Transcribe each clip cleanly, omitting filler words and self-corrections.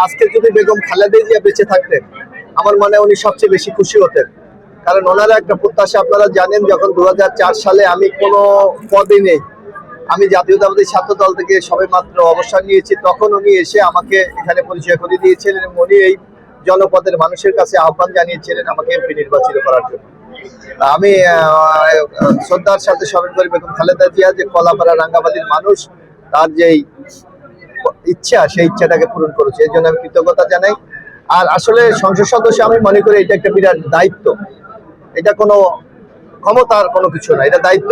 আজকে যদি বেগম খালেদা জিয়া বেঁচে থাকতেন, আমার মনে হয় উনি সবচেয়ে বেশি খুশি হতেন। কারণ ওনারা একটা প্রত্যাশা, আপনারা জানেন, যখন 2004 সালে আমি কোনো পদে নেই, আমি জাতীয়তাবাদী ছাত্র দল থেকে সবে মাত্র অবসর নিয়েছি, তখন উনি এসে আমাকে এখানে পরিচয় করে দিয়েছিলেন এবং উনি এই জনপদের মানুষের কাছে আহ্বান জানিয়েছিলেন আমাকে এমপি নির্বাচিত করার জন্য। আমি শ্রদ্ধার সাথে স্মরণ করি বেগম খালেদা জিয়া, যে কলাপাড়া রাঙ্গাবালির মানুষ তার যেই ইচ্ছা, সেই ইচ্ছাটাকে পূরণ করেছে, এই জন্য আমি কৃতজ্ঞতা জানাই। আর আসলে সংসদ সদস্য আমি মনে করি এটা একটা বিরাট দায়িত্ব, এটা কোনো ক্ষমতার কোনো কিছু না, এটা দায়িত্ব।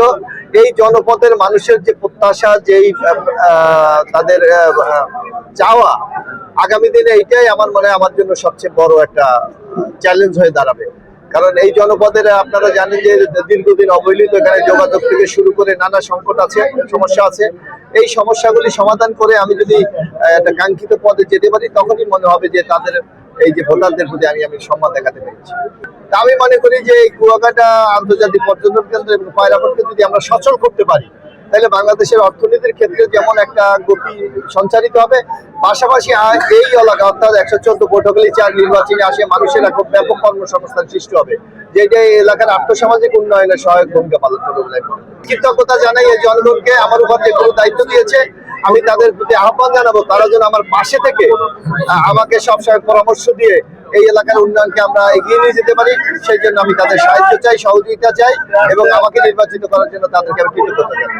এই জনপদের মানুষের যে প্রত্যাশা, যেই তাদের চাওয়া, আগামী দিনে এইটাই আমার মনে হয় আমার জন্য সবচেয়ে বড় একটা চ্যালেঞ্জ হয়ে দাঁড়াবে। কারণ এই জনপদের আপনারা জানেন যে দীর্ঘদিন অবহেলিত, এখানে যোগাযোগ থেকে শুরু করে নানা সংকট আছে, সমস্যা আছে। এই সমস্যাগুলি সমাধান করে আমি যদি একটা কাঙ্ক্ষিত পদে যেতে পারি, তখনই মনে হবে যে তাদের এই যে ভোটারদের প্রতি আমি সম্মান দেখাতে পেরেছি। তা আমি মনে করি যে এই কুয়াকাটা আন্তর্জাতিক পর্যটন কেন্দ্র এবং পায়রাপথকে যদি আমরা সচল করতে পারি, তাহলে বাংলাদেশের অর্থনীতির ক্ষেত্রে যেমন একটা গতি সঞ্চারিত হবে, পাশাপাশি এই এলাকা অর্থাৎ 114 পটুয়াখালী 4 নির্বাচনে আসে মানুষেরা খুব ব্যাপক কর্মসংস্থান সৃষ্টি হবে, যেটা এই এলাকার আর্থসামাজিক উন্নয়নে সহায়ক ভূমিকা পালন করবে বলে কৃতজ্ঞতা জানাই এই জনগণকে আমার উপর যেগুলো দায়িত্ব দিয়েছে। আমি তাদের প্রতি আহ্বান জানাবো তারা যেন আমার পাশে থেকে আমাকে সবসময় পরামর্শ দিয়ে এই এলাকার উন্নয়নকে আমরা এগিয়ে নিয়ে যেতে পারি। সেই জন্য আমি তাদের সাহায্য চাই, সহযোগিতা চাই এবং আমাকে নির্বাচিত করার জন্য তাদেরকে আমি কৃতজ্ঞতা জানাই।